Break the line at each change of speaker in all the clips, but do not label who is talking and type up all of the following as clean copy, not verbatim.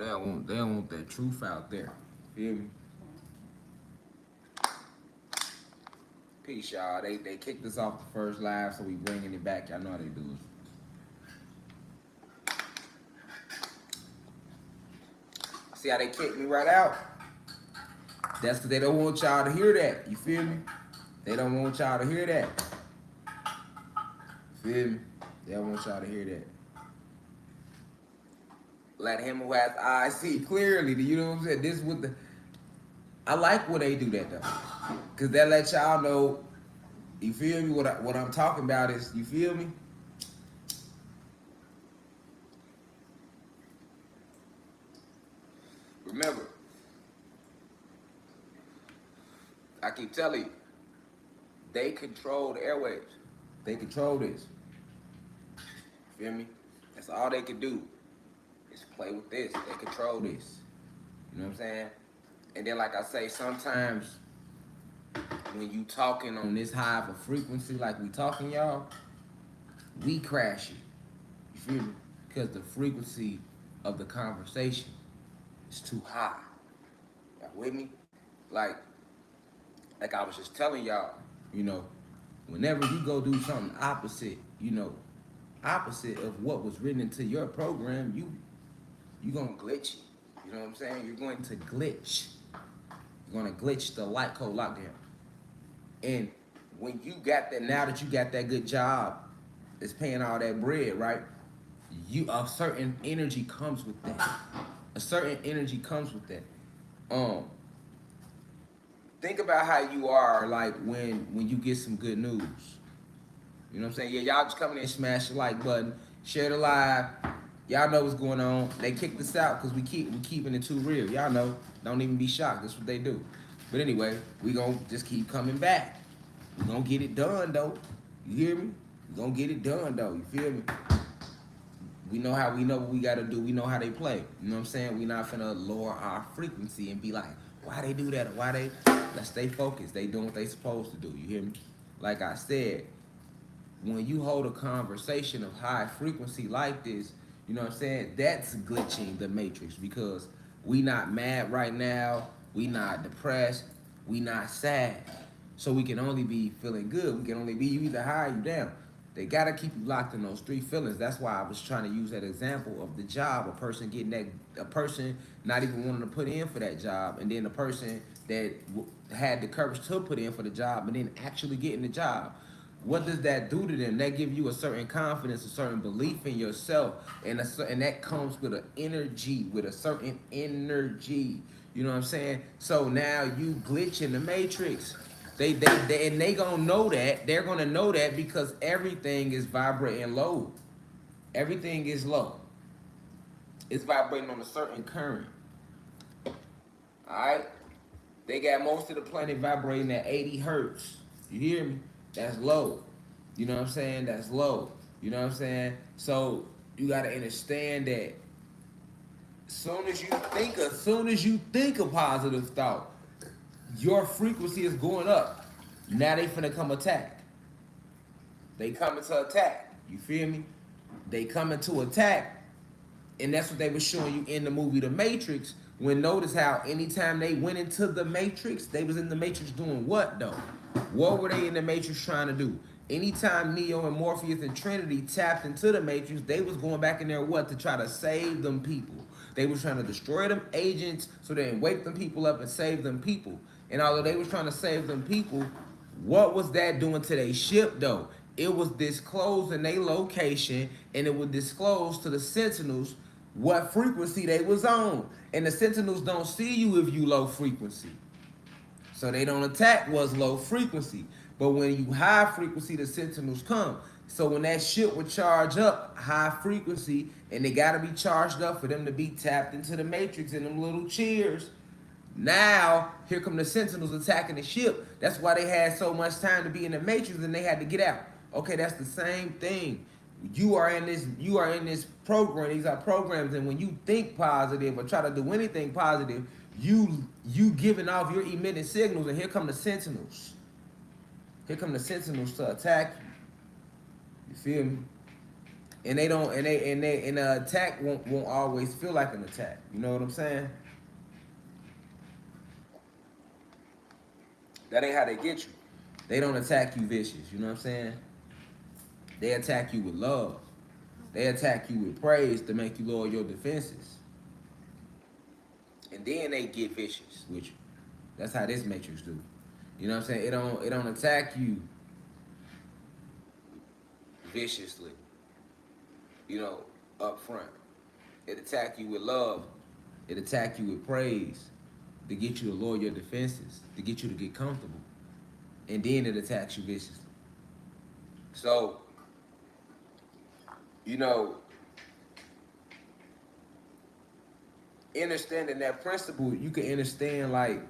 they don't want that truth out there. Feel me? Peace, y'all. They kicked us off the first live, so we bringing it back. Y'all know how they do it. See how they kicked me right out? That's because they don't want y'all to hear that. You feel me? They don't want y'all to hear that. You feel me? They don't want y'all to hear that. Let him who has eyes see clearly. You know what I'm saying? This is what the... I like when they do that, though. Because that lets y'all know, you feel me? What I'm talking about is, you feel me? Remember, I keep telling you, they control the airwaves. They control this. Feel me? That's all they can do is play with this. They control this. You know what I'm saying? And then, like I say, sometimes when you talking on this high of a frequency like we talking, y'all, we crash it. You feel me? Because the frequency of the conversation is too high. Y'all with me? Like I was just telling y'all, you know, whenever you go do something opposite, you know, opposite of what was written into your program, you gonna glitch it. You know what I'm saying? You're going to glitch. You're gonna glitch the light code lockdown. And when you got that, now that you got that good job, it's paying all that bread, right? A certain energy comes with that. A certain energy comes with that. Think about how you are like when you get some good news. You know what I'm saying? Yeah, y'all just come in and smash the like button, share the live. Y'all know what's going on. They kicked us out because we keeping it too real. Y'all know. Don't even be shocked. That's what they do. But anyway, we gonna just keep coming back. We gonna get it done though. You hear me? We gonna get it done though. You feel me? We know what we gotta do. We know how they play. You know what I'm saying? We not finna lower our frequency and be like, why they do that or why they... Let's stay focused. They doing what they supposed to do. You hear me? Like I said, when you hold a conversation of high frequency like this, you know what I'm saying? That's glitching the matrix because we not mad right now. We not depressed. We not sad. So we can only be feeling good. We can only be you either high or you down. They gotta keep you locked in those three feelings. That's why I was trying to use that example of the job, a person getting that, a person not even wanting to put in for that job, and then a person that had the courage to put in for the job and then actually getting the job. What does that do to them? That give you a certain confidence, a certain belief in yourself, and that comes with an energy, with a certain energy. You know what I'm saying? So now you glitch in the matrix. They and they gonna know that. They're gonna know that because everything is vibrating low. Everything is low. It's vibrating on a certain current. Alright? They got most of the planet vibrating at 80 hertz. You hear me? That's low. You know what I'm saying? That's low. You know what I'm saying? So you gotta understand that as soon as you think a positive thought, your frequency is going up. Now they finna come attack. They coming to attack. You feel me? They coming to attack. And that's what they were showing you in the movie The Matrix. When notice how anytime they went into the Matrix, they was in the Matrix doing what though? What were they in the Matrix trying to do? Anytime Neo and Morpheus and Trinity tapped into the Matrix, they was going back in there what? To try to save them people. They was trying to destroy them agents so they can wake them people up and save them people. And although they was trying to save them people, what was that doing to their ship though? It was disclosing their location, and it would disclose to the Sentinels what frequency they was on. And the Sentinels don't see you if you low frequency. So they don't attack what's low frequency. But when you high frequency, the Sentinels come. So when that shit would charge up high frequency, and they gotta be charged up for them to be tapped into the matrix in them little cheers. Now, here come the Sentinels attacking the ship. That's why they had so much time to be in the matrix and they had to get out. Okay, that's the same thing. You are in this program, these are programs, and when you think positive or try to do anything positive, you giving off your emitting signals, and here come the Sentinels. Here come the Sentinels to attack you. You feel me? And they don't, and the attack won't always feel like an attack. You know what I'm saying? That ain't how they get you. They don't attack you vicious. You know what I'm saying? They attack you with love. They attack you with praise to make you lower your defenses. And then they get vicious with you. That's how this matrix do. You know what I'm saying? It don't attack you viciously, you know, up front. It attack you with love. It attack you with praise to get you to lower your defenses, to get you to get comfortable. And then it attacks you viciously. So, you know, understanding that principle, you can understand like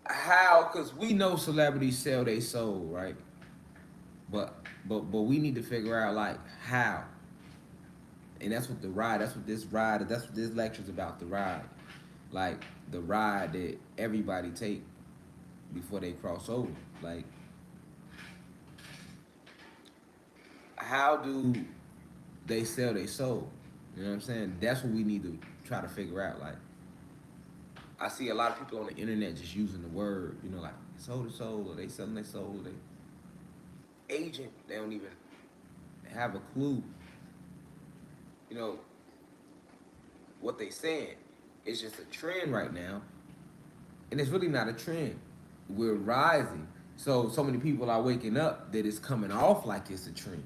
how, because we know celebrities sell their soul, right? But we need to figure out like how. And that's what the ride, that's what this lecture's about, the ride. Like the ride that everybody take before they cross over. Like how do they sell their soul? You know what I'm saying? That's what we need to try to figure out. Like I see a lot of people on the internet just using the word, you know, like sold to soul, or they selling their soul, they agent, they don't even have a clue, you know, what they saying. It's just a trend right now. And it's really not a trend. We're rising. So many people are waking up that it's coming off like it's a trend.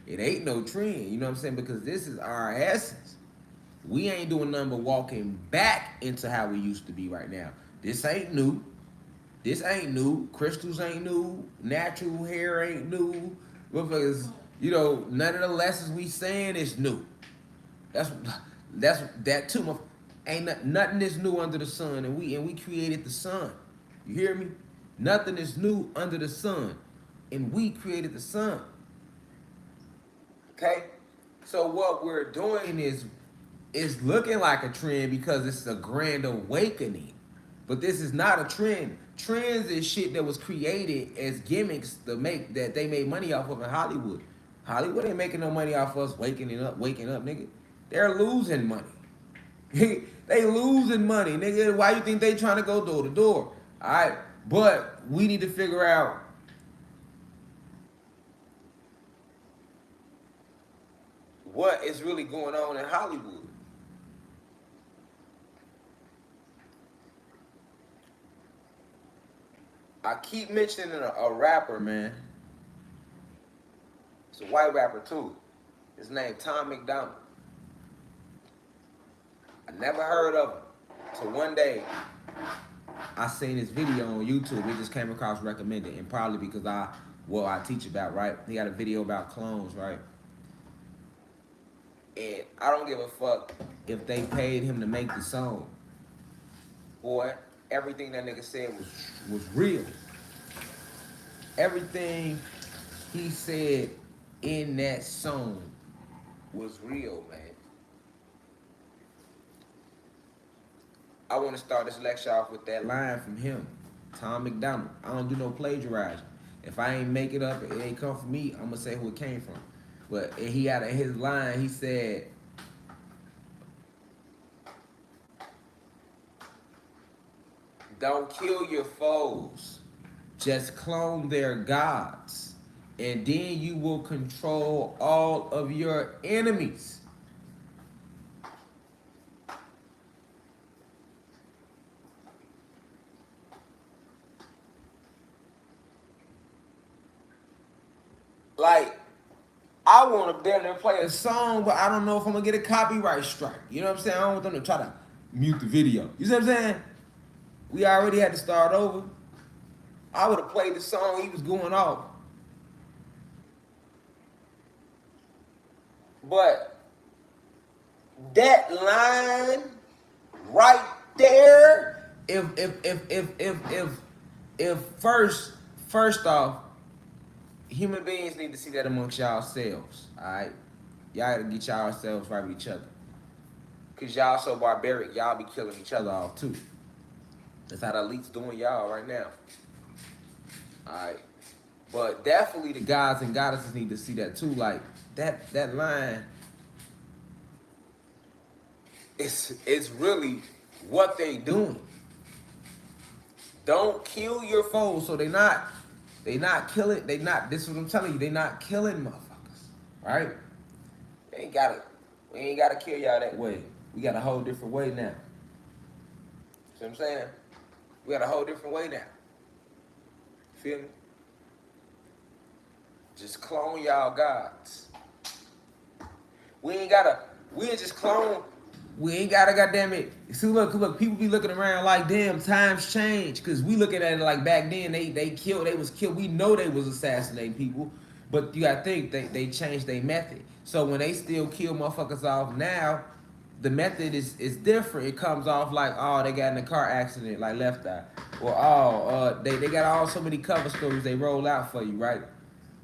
It ain't no trend, you know what I'm saying? Because this is our essence. We ain't doing nothing but walking back into how we used to be right now. This ain't new. This ain't new. Crystals ain't new. Natural hair ain't new. Motherfuckers, you know, none of the lessons we saying is new. That's that too. Ain't nothing is new under the sun, and we created the sun. You hear me? Nothing is new under the sun, and we created the sun. Okay, so what we're doing is looking like a trend because it's a grand awakening, but this is not a trend. Trends is shit that was created as gimmicks to make that they made money off of in Hollywood. Hollywood ain't making no money off us waking up, nigga. They're losing money. They losing money, nigga. Why you think they trying to go door to door? All right, but we need to figure out what is really going on in Hollywood. I keep mentioning a rapper, man. It's a white rapper too. His name Tom McDonald. I never heard of him. So one day I seen this video on YouTube. It just came across recommended, and probably because I teach about, right? He got a video about clones, right? And I don't give a fuck if they paid him to make the song. Boy, everything that nigga said was real. Everything he said in that song was real, man. I want to start this lecture off with that line from him, Tom McDonald. I don't do no plagiarizing. If I ain't make it up, it ain't come from me, I'm going to say who it came from. But he had his line, he said, don't kill your foes, just clone their gods, and then you will control all of your enemies. Like, I want to better play a song, but I don't know if I'm going to get a copyright strike. You know what I'm saying? I don't want them to try to mute the video. You see what I'm saying? We already had to start over. I would have played the song he was going off. But that line right there, if first off, human beings need to see that amongst y'all selves. Alright? Y'all gotta get y'all selves right with each other. Cause y'all so barbaric, y'all be killing each other off too. That's how the elite's doing y'all right now. Alright. But definitely the gods and goddesses need to see that too. Like that line, it's really what they doing. Don't kill your foes. So they not killing. They not. This is what I'm telling you. They not killing motherfuckers, right? They ain't gotta. We ain't gotta kill y'all that way. We got a whole different way now. See what I'm saying? We got a whole different way now. Feel me? Just clone y'all gods. We ain't gotta. We ain't just clone. We ain't gotta, goddamn it. See, look. People be looking around like, damn, times change. Cause we looking at it like back then they was killed. We know they was assassinating people, but you gotta think they changed their method. So when they still kill motherfuckers off now, the method is different. It comes off like, oh, they got in a car accident, like Left Eye, or oh, they got all so many cover stories they roll out for you, right?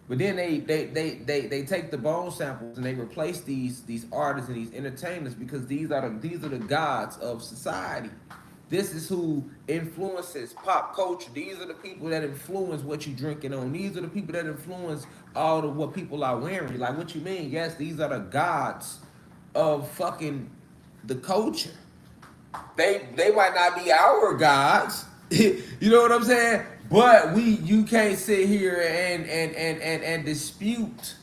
But then they take the bone samples and they replace these artists and these entertainers because these are the gods of society. This is who influences pop culture. These are the people that influence what you drinking on. These are the people that influence all of what people are wearing. Like, what you mean? Yes, these are the gods of fucking the culture. They might not be our gods. You know what I'm saying? But you can't sit here and dispute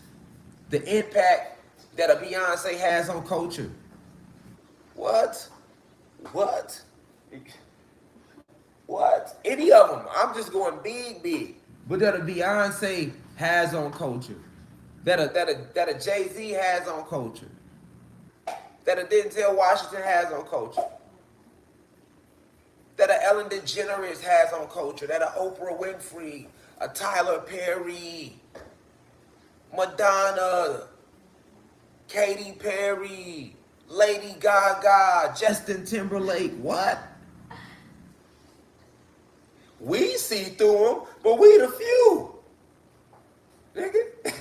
the impact that a Beyonce has on culture. What? What? What? Any of them. I'm just going big. But that a Beyonce has on culture. That a Jay-Z has on culture. That a Denzel Washington has on culture. That a Ellen DeGeneres has on culture, that a Oprah Winfrey, a Tyler Perry, Madonna, Katy Perry, Lady Gaga, Justin Timberlake. What? We see through them, but we the few. Nigga,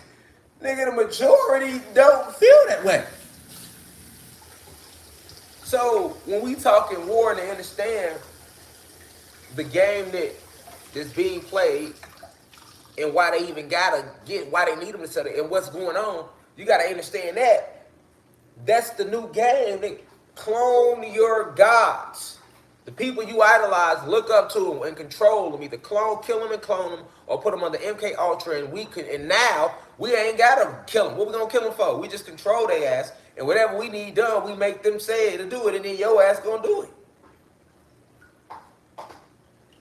nigga, the majority don't feel that way. So when we talking war and they understand the game that's being played and why they even gotta why they need them to settle and what's going on, you gotta understand that. That's the new game. They clone your gods. The people you idolize, look up to them and control them. Either kill them and clone them, or put them under MK Ultra, and now we ain't gotta kill them. What we gonna kill them for? We just control their ass, and whatever we need done, we make them say to do it, and then your ass gonna do it.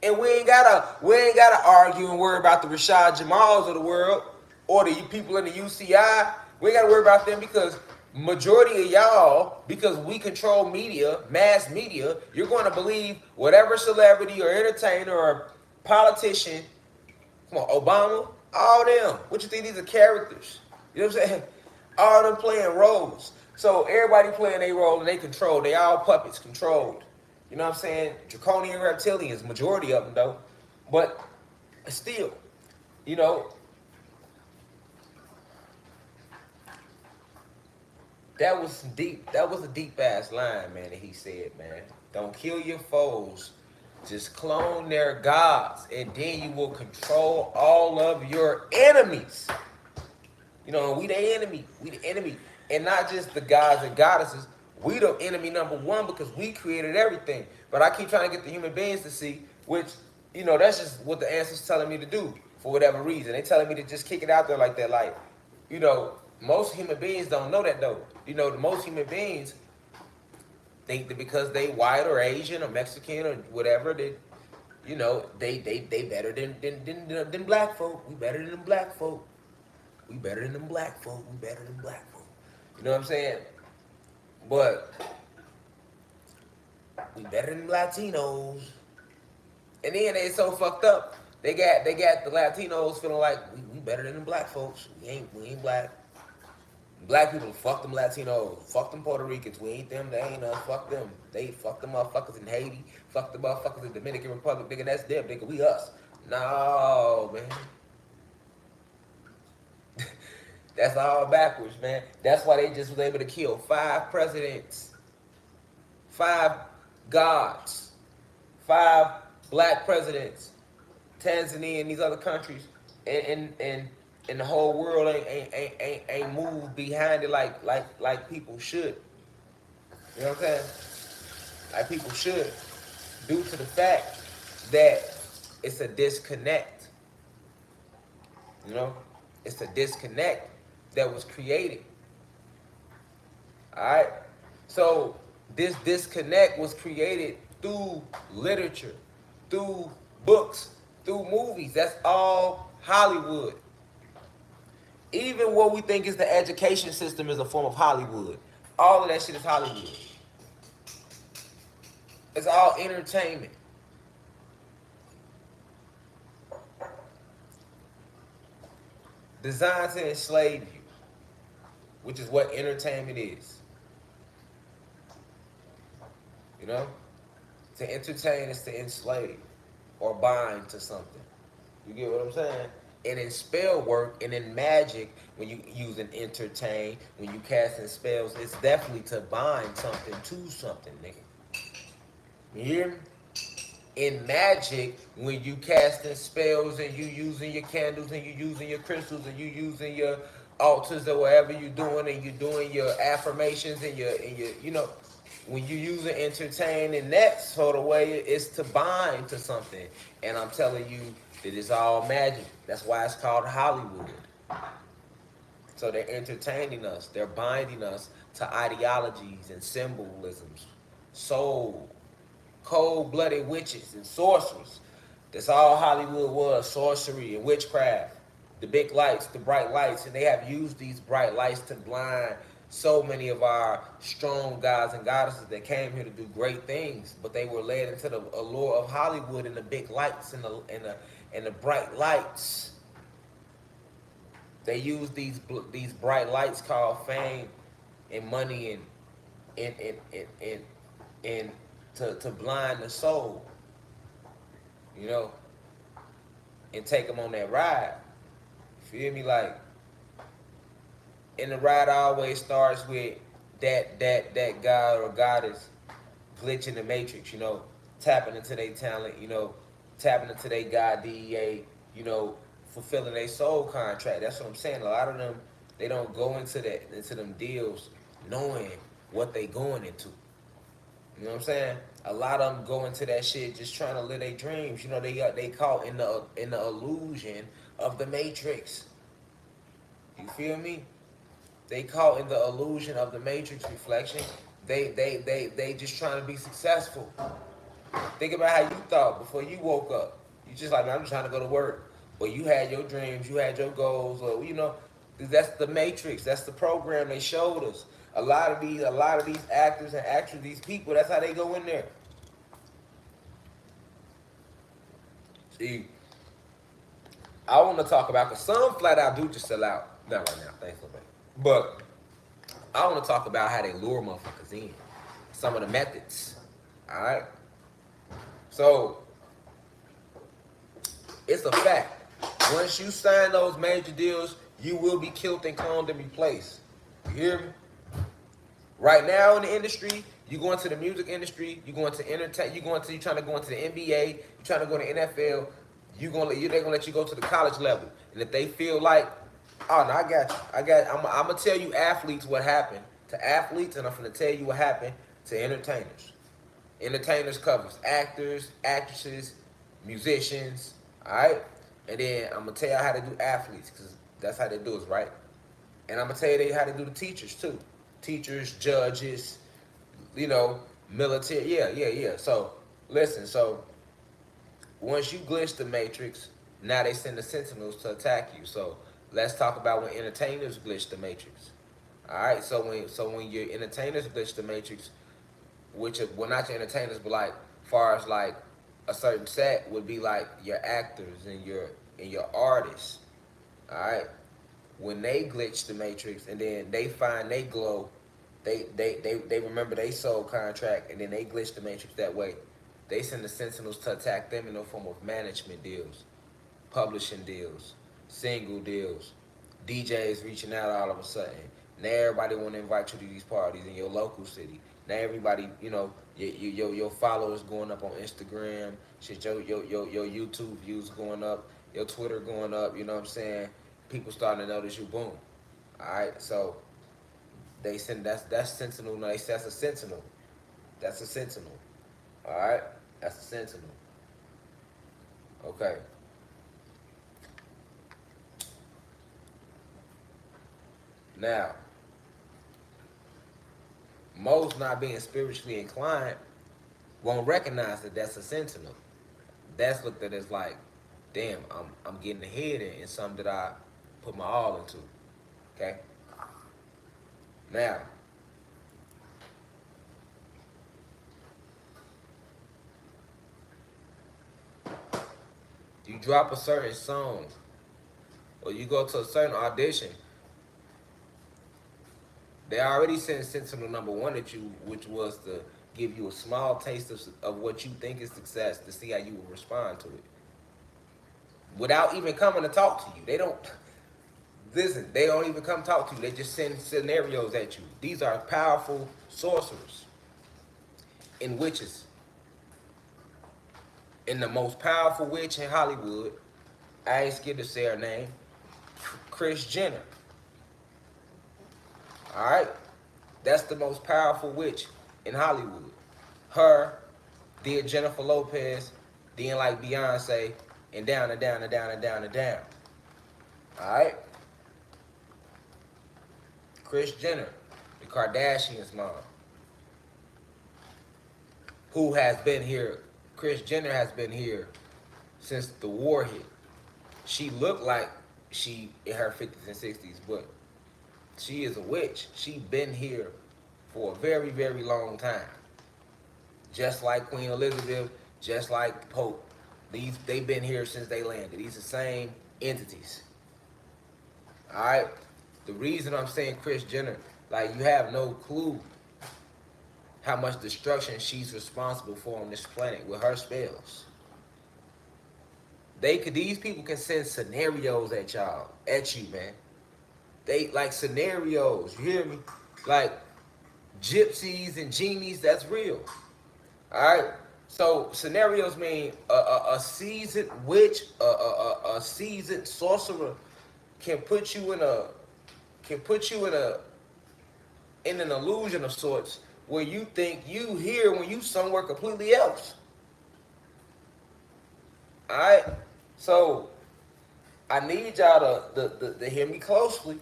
And we ain't gotta argue and worry about the Rashad Jamals of the world or the people in the UCI. We ain't gotta worry about them because majority of y'all, because we control media, mass media, you're going to believe whatever celebrity or entertainer or politician, come on, Obama, all them. What you think these are characters? You know what I'm saying? All them playing roles. So everybody playing their role and they control. They all puppets controlled. You know what I'm saying? Draconian reptilians, majority of them though. But still, you know, that was deep. That was a deep ass line, man, that he said, man. Don't kill your foes. Just clone their gods, and then you will control all of your enemies. You know, we the enemy. We the enemy. And not just the gods and goddesses. We the enemy number one because we created everything. But I keep trying to get the human beings to see, which, you know, that's just what the answer's telling me to do for whatever reason. They telling me to just kick it out there like that. Like, you know, most human beings don't know that though. You know, most human beings think that because they white or Asian or Mexican or whatever, they, you know, they better than black folk. We better than them black folk. We better than them black folk. We better than black folk. You know what I'm saying? But we better than Latinos. And then they so fucked up. They got the Latinos feeling like we better than them black folks. We ain't black. Black people, fuck them Latinos, fuck them Puerto Ricans. We ain't them, they ain't us. Fuck them. They fuck them motherfuckers in Haiti. Fuck the motherfuckers in Dominican Republic. Nigga, that's them. Nigga, we us. No, man. That's all backwards, man. That's why they just was able to kill 5 presidents, 5 gods, 5 black presidents, Tanzania and these other countries. and and the whole world ain't moved behind it like people should. You know what I'm saying? Like people should, due to the fact that it's a disconnect. You know, it's a disconnect that was created. All right. So this disconnect was created through literature, through books, through movies. That's all Hollywood. Even what we think is the education system is a form of Hollywood. All of that shit is Hollywood. It's all entertainment. Designed to enslave you, which is what entertainment is. You know? To entertain is to enslave or bind to something. You get what I'm saying? And in spell work and in magic, when you use an entertain, when you casting spells, it's definitely to bind something to something, nigga. You hear me? In magic, when you casting spells and you using your candles and you using your crystals and you using your altars or whatever you doing and you doing your affirmations and your when you use it entertain in that sort of way, it's to bind to something. And I'm telling you that it's all magic. That's why it's called Hollywood. So they're entertaining us. They're binding us to ideologies and symbolisms. Soul, cold-blooded witches and sorcerers. That's all Hollywood was, sorcery and witchcraft. The big lights, the bright lights, and they have used these bright lights to blind so many of our strong gods and goddesses that came here to do great things, but they were led into the allure of Hollywood and the big lights and the bright lights. They use these bright lights called fame and money and to blind the soul, you know, and take them on that ride. Feel me? Like, and the ride always starts with that god or goddess glitching the matrix, you know, tapping into their talent, you know, tapping into their god DEA, you know, fulfilling their soul contract. That's what I'm saying. A lot of them, they don't go into them deals knowing what they going into. You know what I'm saying? A lot of them go into that shit just trying to live their dreams. You know, they caught in the illusion of the matrix. You feel me? They caught in the illusion of the matrix reflection. They just trying to be successful. Think about how you thought before you woke up. You just like, man, I'm just trying to go to work. But you had your dreams, you had your goals, or you know, that's the matrix. That's the program they showed us. A lot of these actors and actors, these people, that's how they go in there. See, I want to talk about, because some flat out do just sell out. Not right now, thanks for me. But I want to talk about how they lure motherfuckers in. Some of the methods. Alright? So, it's a fact. Once you sign those major deals, you will be killed and cloned and replaced. You hear me? Right now in the industry, you go into the music industry, you go into entertain, you trying to go into the NBA, you trying to go to the NFL, they're gonna let you go to the college level. And if they feel like, oh no, I'm gonna tell you athletes what happened to athletes, and I'm gonna tell you what happened to entertainers. Entertainers covers actors, actresses, musicians, all right? And then I'm gonna tell you how to do athletes, because that's how they do it, right? And I'm gonna tell you how to do the teachers too. Teachers, judges, you know, military. Yeah. So listen, so once you glitch the matrix, now they send the sentinels to attack you. So let's talk about when entertainers glitch the matrix. Alright, so when your entertainers glitch the matrix, which are, well, not your entertainers, but like far as like a certain set would be like your actors and your artists. Alright. When they glitch the matrix and then they find they glow, they remember they soul contract and then they glitch the matrix that way. They send the sentinels to attack them in the form of management deals, publishing deals, single deals, DJs reaching out all of a sudden. Now everybody want to invite you to these parties in your local city. Now everybody, you know, your followers going up on Instagram, shit, your YouTube views going up, your Twitter going up, you know what I'm saying? People starting to notice you, boom. Alright, so they send that's sentinel. No, that's a sentinel. That's a sentinel. Alright? That's a sentinel. Okay. Now, most not being spiritually inclined won't recognize that that's a sentinel. That's looked at as like, damn, I'm getting ahead in something that I put my all into. Okay? Now, you drop a certain song or you go to a certain audition, they already sent sentinel number one at you, which was to give you a small taste of what you think is success to see how you will respond to it. Without even coming to talk to you. They don't listen, they don't even come talk to you. They just send scenarios at you. These are powerful sorcerers and witches. And the most powerful witch in Hollywood, I ain't scared to say her name, Kris Jenner. Alright? That's the most powerful witch in Hollywood. Her, then Jennifer Lopez, then like Beyonce, and down and down and down and down and down. Alright? Kris Jenner, the Kardashians' mom, who has been here. Kris Jenner has been here since the war hit. She looked like she in her 50s and 60s, but she is a witch. She been here for a very, very long time. Just like Queen Elizabeth, just like Pope. They've been here since they landed. These are the same entities. Alright? The reason I'm saying Kris Jenner, like, you have no clue how much destruction she's responsible for on this planet with her spells. These people can send scenarios at y'all, at you, man. They like scenarios, you hear me? Like gypsies and genies, that's real. Alright? So scenarios mean a seasoned witch, a seasoned sorcerer can put you in an illusion of sorts where you think you here when you somewhere completely else. Alright? So I need y'all to hear me closely.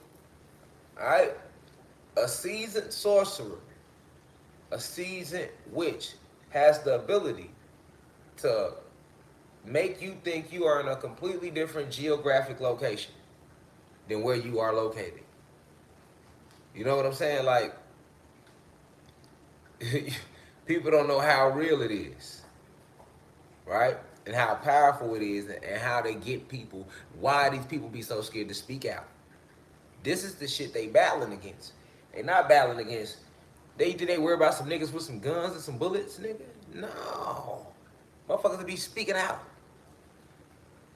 Alright? A seasoned sorcerer, a seasoned witch has the ability to make you think you are in a completely different geographic location than where you are located. You know what I'm saying? Like, people don't know how real it is, right? And how powerful it is, and how they get people, why these people be so scared to speak out. This is the shit they battling against. They not battling against, they worry about some niggas with some guns and some bullets, nigga? No. Motherfuckers will be speaking out.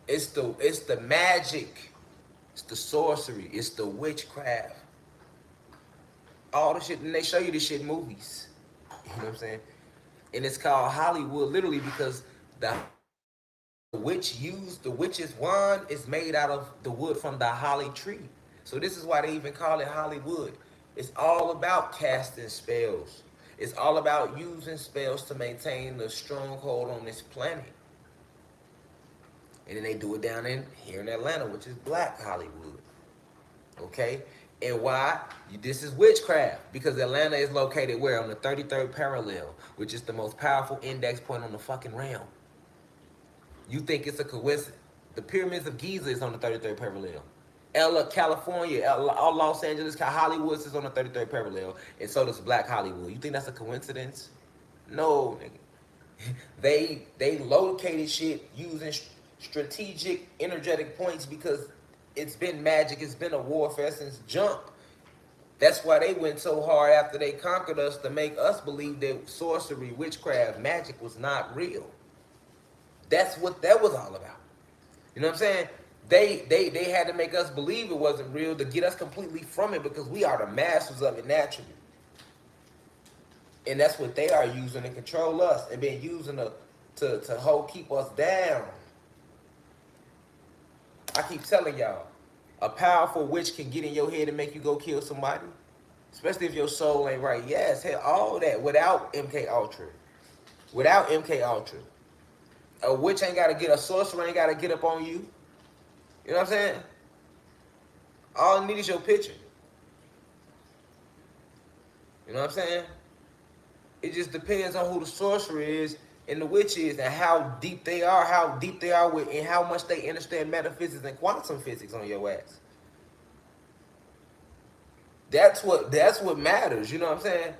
It's the magic. It's the sorcery. It's the witchcraft. All the shit, and they show you this shit in movies. You know what I'm saying? And it's called Hollywood literally because the witch's wand is made out of the wood from the holly tree. So this is why they even call it Hollywood. It's all about casting spells. It's all about using spells to maintain the stronghold on this planet. And then they do it down here in Atlanta, which is Black Hollywood. Okay? And why? This is witchcraft. Because Atlanta is located where? On the 33rd parallel, which is the most powerful index point on the fucking realm. You think it's a coincidence? The pyramids of Giza is on the 33rd parallel. California, Los Angeles, Hollywood is on the 33rd parallel, and so does Black Hollywood. You think that's a coincidence? No, nigga. They located shit using strategic, energetic points because it's been magic. It's been a warfare since jump. That's why they went so hard after they conquered us to make us believe that sorcery, witchcraft, magic was not real. That's what that was all about. You know what I'm saying? They had to make us believe it wasn't real to get us completely from it because we are the masters of it naturally. And that's what they are using to control us and been using to keep us down. I keep telling y'all, a powerful witch can get in your head and make you go kill somebody, especially if your soul ain't right. Yes, hell, all that without MK Ultra. Without MK Ultra, a witch ain't gotta get a sorcerer ain't gotta get up on you. You know what I'm saying? All I need is your picture. You know what I'm saying? It just depends on who the sorcerer is and the witch is, and how deep they are with, and how much they understand metaphysics and quantum physics on your ass. That's what matters. You know what I'm saying?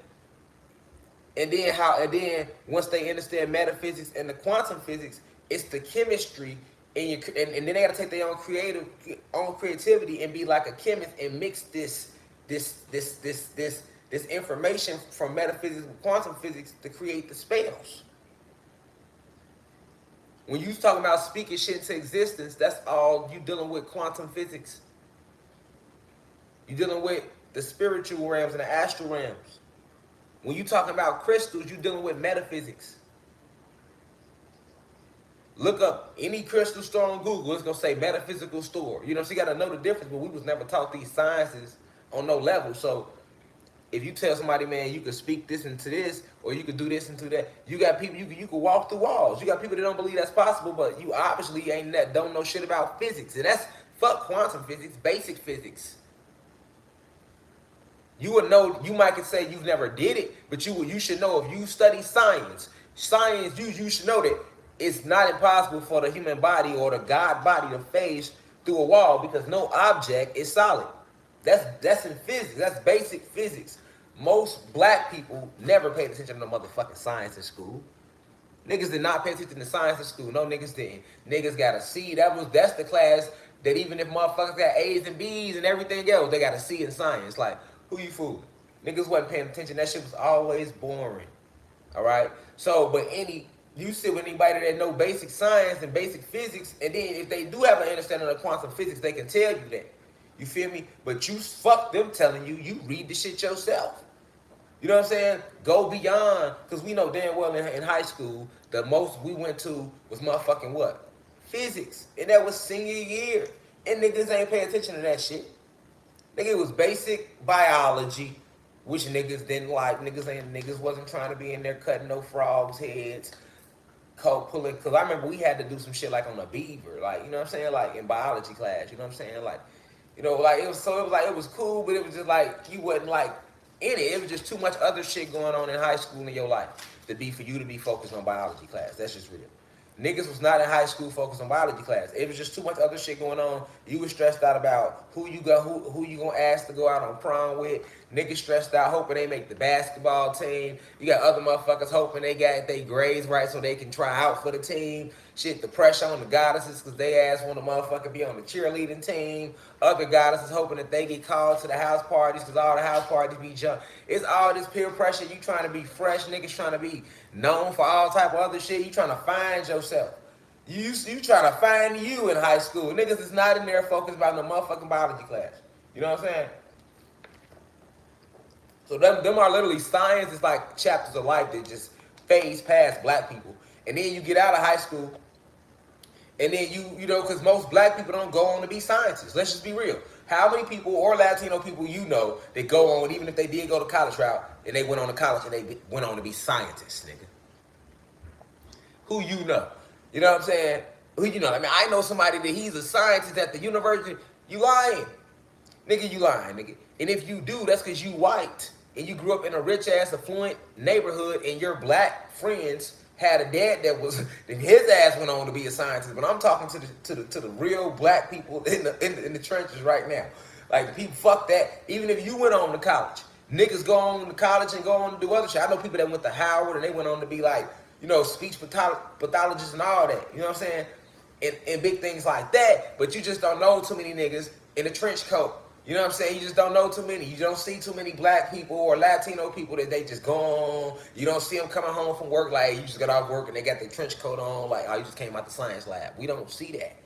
And then once they understand metaphysics and the quantum physics, it's the chemistry, and then they gotta take their own creativity and be like a chemist and mix this information from metaphysics and quantum physics to create the spells. When you talking about speaking shit into existence, that's all you dealing with. Quantum physics. You dealing with the spiritual realms and the astral realms. When you talking about crystals, you dealing with metaphysics. Look up any crystal store on Google, it's gonna say metaphysical store. You know, so you gotta know the difference, but we was never taught these sciences on no level. So if you tell somebody, man, you could speak this into this, or you could do this into that, you got people you can walk through walls. You got people that don't believe that's possible, but you obviously don't know shit about physics. And that's fuck quantum physics, basic physics. You would know. You might could say you've never did it, but you should know if you study science. You should know that it's not impossible for the human body or the God body to phase through a wall, because no object is solid. That's in physics. That's basic physics. Most black people never paid attention to no motherfucking science in school. Niggas did not pay attention to science in school. No, niggas didn't. Niggas got a C. That's the class that even if motherfuckers got A's and B's and everything else, they got a C in science. Like, who you fooling? Niggas wasn't paying attention. That shit was always boring. All right? So, but you sit with anybody that know basic science and basic physics, and then if they do have an understanding of quantum physics, they can tell you that. You feel me? But you fuck them telling you. You read the shit yourself. You know what I'm saying? Go beyond, because we know damn well in high school, the most we went to was motherfucking what? Physics. And that was senior year. And niggas ain't paying attention to that shit. Nigga, it was basic biology, which niggas didn't like. Niggas wasn't trying to be in there cutting no frogs' heads, coke pulling. Because I remember we had to do some shit like on a beaver. Like, you know what I'm saying? Like in biology class, you know what I'm saying? Like, you know, like it was cool, but it was just like you wasn't like in it. It was just too much other shit going on in high school in your life for you to be focused on biology class. That's just real. Niggas was not in high school focused on biology class. It was just too much other shit going on. You was stressed out about who you gonna ask to go out on prom with. Niggas stressed out hoping they make the basketball team. You got other motherfuckers hoping they got their grades right so they can try out for the team. Shit, the pressure on the goddesses because they ass want to motherfucker be on the cheerleading team. Other goddesses hoping that they get called to the house parties because all the house parties be junk. It's all this peer pressure. You trying to be fresh. Niggas trying to be known for all type of other shit. You trying to find yourself. You trying to find you in high school. Niggas is not in there focused about no motherfucking biology class. You know what I'm saying? So them are literally science is like chapters of life that just phase past black people. And then you get out of high school, and then you know, because most black people don't go on to be scientists. Let's just be real. How many people or Latino people you know that go on, even if they did go to college route, and they went on to college and they went on to be scientists, nigga? Who you know? You know what I'm saying? Who you know? I mean, I know somebody that he's a scientist at the university. You lying. Nigga, you lying, nigga. And if you do, that's because you white. And you grew up in a rich-ass, affluent neighborhood, and your black friends had a dad that his ass went on to be a scientist. But I'm talking to the real black people in the trenches right now. Like, the people, fuck that. Even if you went on to college, niggas go on to college and go on to do other shit. I know people that went to Howard and they went on to be like, you know, speech pathologists and all that. You know what I'm saying? And big things like that. But you just don't know too many niggas in a trench coat. You know what I'm saying? You just don't know too many. You don't see too many black people or Latino people that they just go on. You don't see them coming home from work like you just got off work and they got their trench coat on like, oh, you just came out the science lab. We don't see that.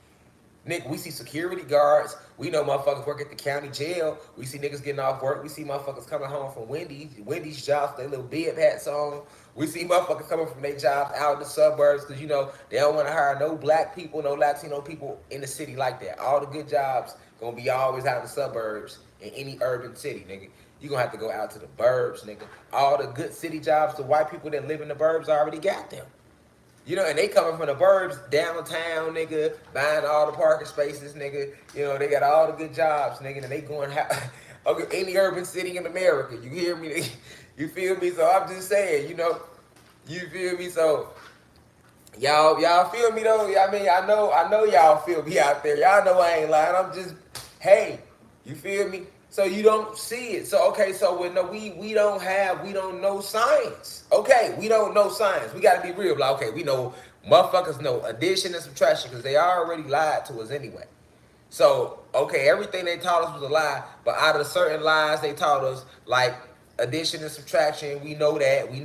Nigga, we see security guards. We know motherfuckers work at the county jail. We see niggas getting off work. We see motherfuckers coming home from Wendy's jobs, their little bib hats on. We see motherfuckers coming from their jobs out in the suburbs because, they don't want to hire no black people, no Latino people in the city like that. All the good jobs going to be always out in the suburbs in any urban city, nigga. You going to have to go out to the burbs, nigga. All the good city jobs, the white people that live in the burbs already got them. And they coming from the burbs downtown, nigga, buying all the parking spaces, nigga. They got all the good jobs, nigga, and they going okay, any urban city in America. You hear me? You feel me? So I'm just saying, you feel me? So y'all feel me though? I mean, I know y'all feel me out there. Y'all know I ain't lying. I'm just, hey, you feel me? So you don't see it. So okay, so we don't know science. Okay, we don't know science. We gotta be real. Like, okay, we know motherfuckers know addition and subtraction because they already lied to us anyway. So, okay, everything they taught us was a lie, but out of the certain lies they taught us, like addition and subtraction, we know that, we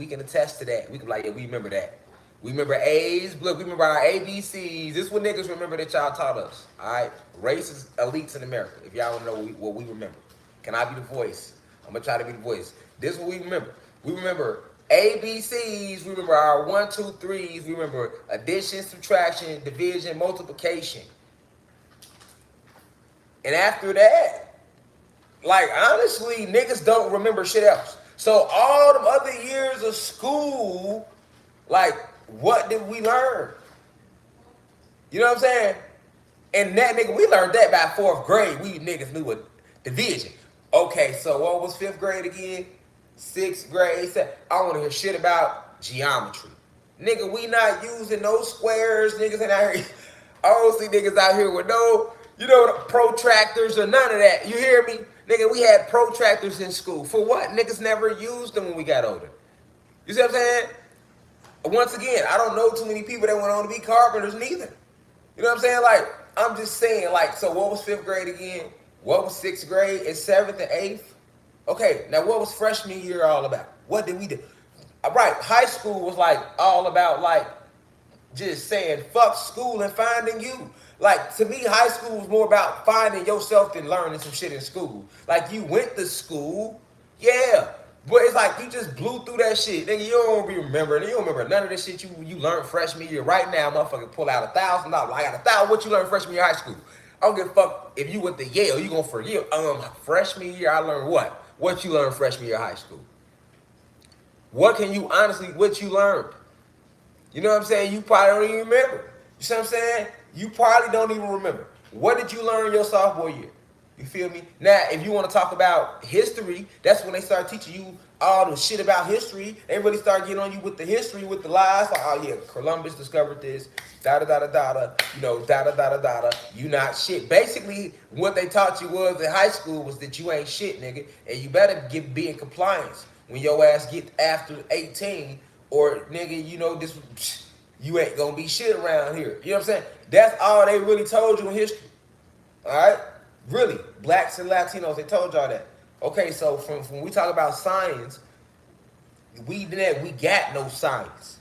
can attest to that. We can be like, yeah, we remember that. We remember A's, look, we remember our ABCs. This is what niggas remember that y'all taught us. Alright? Racist elites in America. If y'all wanna know what we remember. Can I be the voice? I'm gonna try to be the voice. This is what we remember. We remember ABCs, we remember our 1, 2, 3s, we remember addition, subtraction, division, multiplication. And after that, like honestly, niggas don't remember shit else. So all them other years of school, like what did we learn? You know what I'm saying? And that nigga, we learned that by 4th grade. We niggas knew a division. Okay, so what was 5th grade again? 6th grade. I want to hear shit about geometry. Nigga, we not using no squares. Niggas ain't out here. I don't see niggas out here with no, protractors or none of that. You hear me? Nigga, we had protractors in school. For what? Niggas never used them when we got older. You see what I'm saying? Once again, I don't know too many people that went on to be carpenters neither. You know what I'm saying? Like, I'm just saying, like, so what was 5th grade again? What was 6th grade? And 7th and 8th? Okay, now what was freshman year all about? What did we do? All right, high school was like all about like just saying fuck school and finding you. Like, to me, high school was more about finding yourself than learning some shit in school. Like, you went to school, yeah, but it's like you just blew through that shit. Nigga, you don't be remembering. You don't remember none of this shit you learned freshman year. Right now, motherfucker, pull out $1,000. I got $1,000. What you learned freshman year of high school? I don't give a fuck if you went to Yale. You gonna forget. Freshman year, I learned what? What you learned freshman year of high school? What you learned? You know what I'm saying? You probably don't even remember. You see what I'm saying? You probably don't even remember. What did you learn your sophomore year? You feel me? Now, if you want to talk about history, that's when they start teaching you all the shit about history. They really start getting on you with the history, with the lies. Like, oh yeah, Columbus discovered this, da da da da da da, da da da da da da. You not shit. Basically, what they taught you was in high school was that you ain't shit, nigga, and you better be in compliance when your ass get after 18, or nigga, this you ain't gonna be shit around here. You know what I'm saying? That's all they really told you in history. All right. Really, blacks and Latinos, they told y'all that. Okay, so from when we talk about science, we got no science.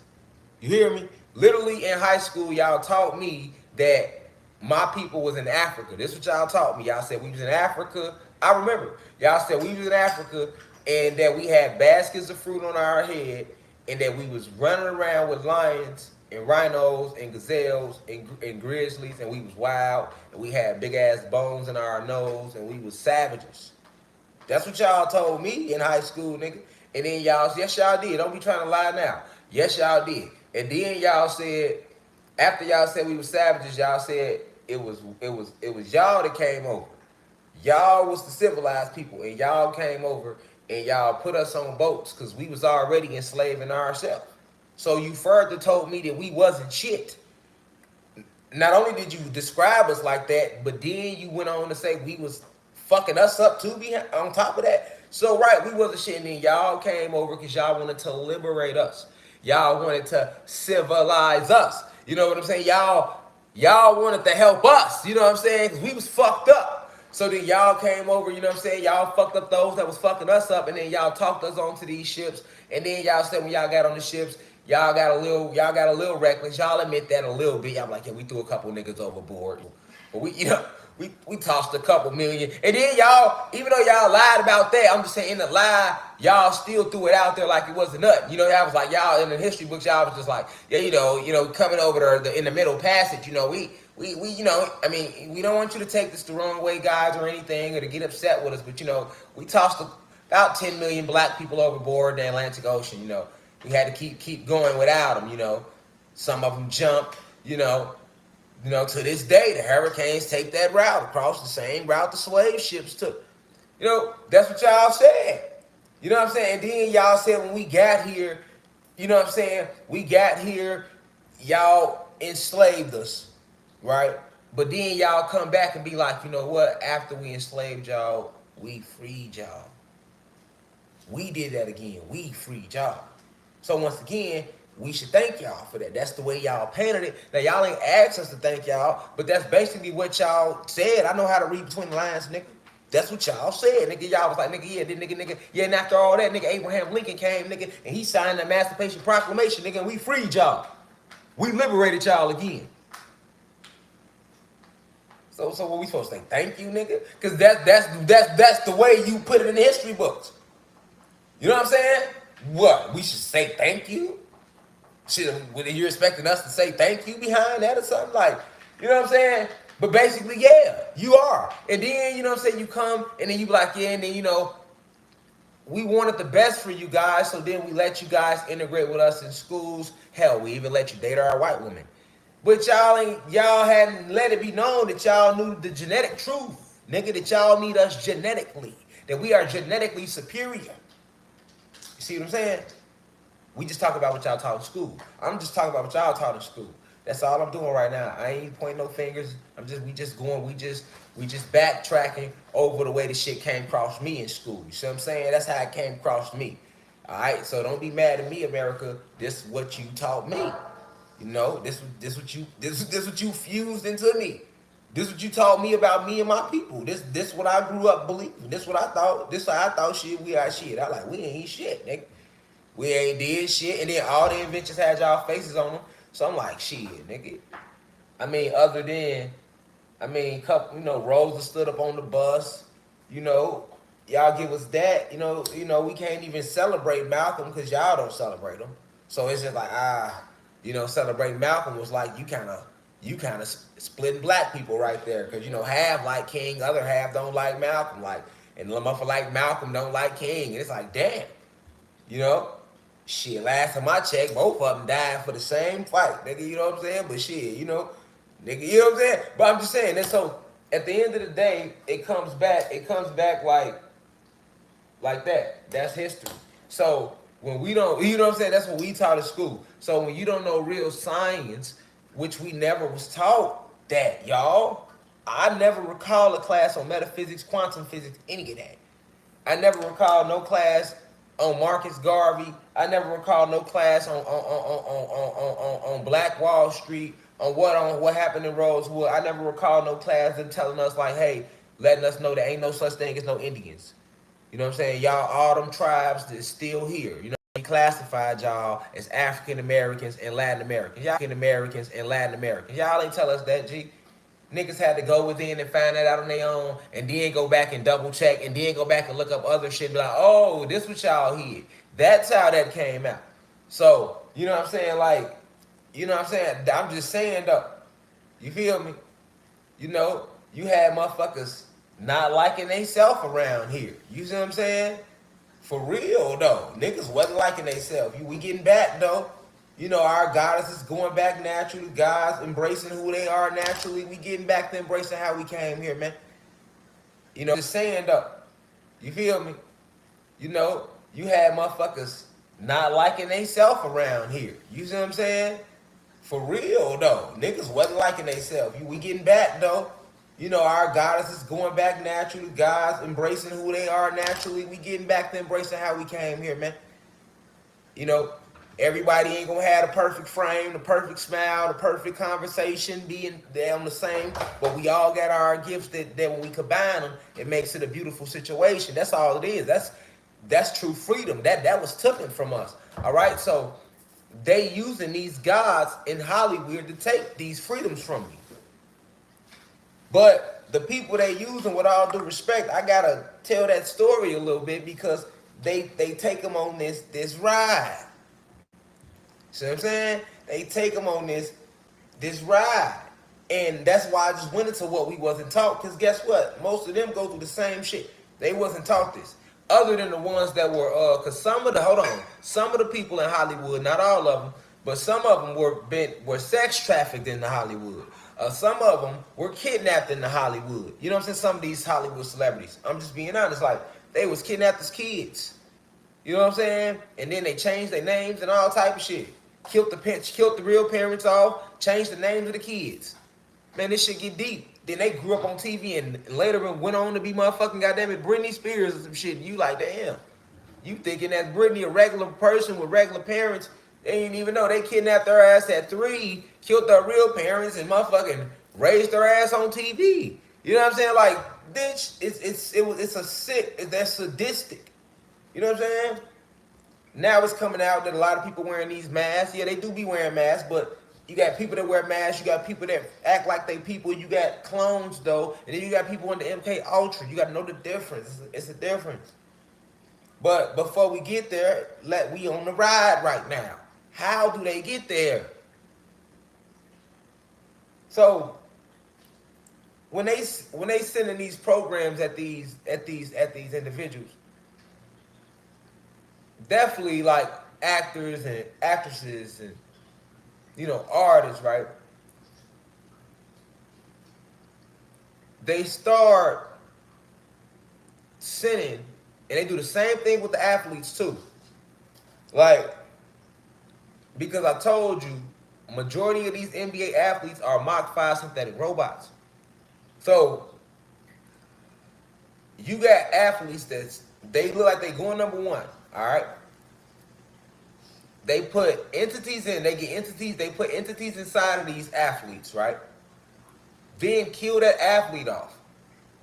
You hear me? Literally in high school, y'all taught me that my people was in Africa. This is what y'all taught me. Y'all said we was in Africa. I remember. Y'all said we was in Africa and that we had baskets of fruit on our head and that we was running around with lions and rhinos and gazelles and grizzlies, and we was wild, and we had big ass bones in our nose, and we was savages. That's what y'all told me in high school, nigga. And then yes y'all did. Don't be trying to lie now. Yes y'all did. And then y'all said, after y'all said we was savages, y'all said it was y'all that came over. Y'all was the civilized people, and y'all came over and y'all put us on boats because we was already enslaving ourselves. So you further told me that we wasn't shit. Not only did you describe us like that, but then you went on to say we was fucking us up too on top of that. So right, we wasn't shit, and then y'all came over because y'all wanted to liberate us. Y'all wanted to civilize us. You know what I'm saying? Y'all wanted to help us. You know what I'm saying? Because we was fucked up. So then y'all came over, you know what I'm saying? Y'all fucked up those that was fucking us up, and then y'all talked us onto these ships. And then y'all said when y'all got on the ships, y'all got a little reckless. Y'all admit that a little bit. Y'all like, yeah, we threw a couple niggas overboard, but we tossed a couple million. And then y'all, even though y'all lied about that, I'm just saying in the lie, y'all still threw it out there like it wasn't nothing. Y'all was like, y'all in the history books, y'all was just like, yeah, coming over the in the middle passage, I mean, we don't want you to take this the wrong way, guys, or anything, or to get upset with us, but we tossed about 10 million black people overboard in the Atlantic Ocean. We had to keep going without them. Some of them jumped. To this day, the hurricanes take that route across the same route the slave ships took. That's what y'all said. You know what I'm saying? And then y'all said when we got here, you know what I'm saying? We got here, y'all enslaved us, right? But then y'all come back and be like, you know what? After we enslaved y'all, we freed y'all. We did that again. We freed y'all. So once again, we should thank y'all for that. That's the way y'all painted it. Now y'all ain't asked us to thank y'all, but that's basically what y'all said. I know how to read between the lines, nigga. That's what y'all said, nigga. Y'all was like, nigga, yeah, nigga. Yeah, and after all that, nigga, Abraham Lincoln came, nigga, and he signed the Emancipation Proclamation, nigga, and we freed y'all. We liberated y'all again. So what we supposed to say? Thank you, nigga? Because that's the way you put it in the history books. You know what I'm saying? What? We should say thank you? You expecting us to say thank you behind that or something? Like, you know what I'm saying? But basically, yeah, you are. And then, you know what I'm saying, you come and then you be like, yeah, and then, we wanted the best for you guys, so then we let you guys integrate with us in schools. Hell, we even let you date our white women. But y'all hadn't let it be known that y'all knew the genetic truth, nigga, that y'all need us genetically, that we are genetically superior. You see what I'm saying? We just talk about what y'all taught in school. I'm just talking about what y'all taught in school. That's all I'm doing right now. I ain't pointing no fingers. We just backtracking over the way the shit came across me in school. You see what I'm saying? That's how it came across me. All right, so don't be mad at me, America. This is what you taught me. This what you fused into me. This what you taught me about me and my people. This what I grew up believing. This what I thought. This how I thought shit. We are shit. I like we ain't shit, nigga. We ain't did shit, and then all the inventions had y'all faces on them. So I'm like, shit, nigga. I mean, other than, couple, Rosa stood up on the bus. Y'all give us that. We can't even celebrate Malcolm because y'all don't celebrate him. So it's just like, celebrating Malcolm was like you kind of splitting black people right there because half like King, other half don't like Malcolm, and the motherfucker like Malcolm don't like King, and it's like, damn, shit. Last time I checked, both of them died for the same fight, nigga. You know what I'm saying? But shit, nigga, you know what I'm saying? But I'm just saying, and so at the end of the day, it comes back like that. That's history. So when we don't, you know what I'm saying? That's what we taught at school. So when you don't know real science, which we never was taught that, y'all. I never recall a class on metaphysics, quantum physics, any of that. I never recall no class on Marcus Garvey. I never recall no class on Black Wall Street, on what happened in Rosewood. I never recall no class them telling us like, hey, letting us know there ain't no such thing as no Indians. You know what I'm saying? Y'all, all them tribes that's still here. We classified y'all as African Americans and Latin Americans. Y'all ain't tell us that, G. Niggas had to go within and find that out on their own, and then go back and double check, and then go back and look up other shit and be like, oh, this what y'all hid. That's how that came out. So, you know what I'm saying? Like, you know what I'm saying? I'm just saying though. You feel me? You had motherfuckers not liking theyself around here. You see what I'm saying? For real though. Niggas wasn't liking theyself. We getting back though. Our goddesses going back naturally. Guys embracing who they are naturally. We getting back to embracing how we came here, man. Just saying though. You feel me? You had motherfuckers not liking theyself around here. You see what I'm saying? For real though. Niggas wasn't liking theyself. We getting back though. Our goddesses going back naturally. Guys embracing who they are naturally. We getting back to embracing how we came here, man. Everybody ain't gonna have the perfect frame, the perfect smile, the perfect conversation, being there on the same, but we all got our gifts that when we combine them, it makes it a beautiful situation. That's all it is. That's true freedom. That was taken from us. All right. So they using these gods in Hollywood to take these freedoms from you. But the people they using, with all due respect, I gotta tell that story a little bit because they take them on this ride. See what I'm saying? They take them on this ride. And that's why I just went into what we wasn't taught. Because guess what? Most of them go through the same shit. They wasn't taught this. Other than the ones that were, because some of the people in Hollywood, not all of them, but some of them were sex trafficked into Hollywood. Some of them were kidnapped into Hollywood. You know what I'm saying? Some of these Hollywood celebrities. I'm just being honest. Like, they was kidnapped as kids. You know what I'm saying? And then they changed their names and all type of shit. Killed the real parents off, changed the names of the kids. Man, this shit get deep. Then they grew up on TV and later went on to be motherfucking goddamn it Britney Spears or some shit. You like, damn. You thinking that Britney a regular person with regular parents? They didn't even know they kidnapped their ass at 3, killed their real parents, and motherfucking raised their ass on TV. You know what I'm saying? Like, bitch, it's a sick. That's sadistic. You know what I'm saying? Now it's coming out that a lot of people wearing these masks. Yeah, they do be wearing masks, but you got people that wear masks. You got people that act like they people. You got clones, though. And then you got people on the MK Ultra. You got to know the difference. It's a difference. But before we get there, we on the ride right now. How do they get there? So when they sending these programs at these individuals, definitely like actors and actresses and artists, right? They start sending, and they do the same thing with the athletes too. Like, because I told you, majority of these NBA athletes are Mach 5 synthetic robots. So you got athletes they look like they going number 1. All right. They put entities in. They put entities inside of these athletes, right? Then kill that athlete off.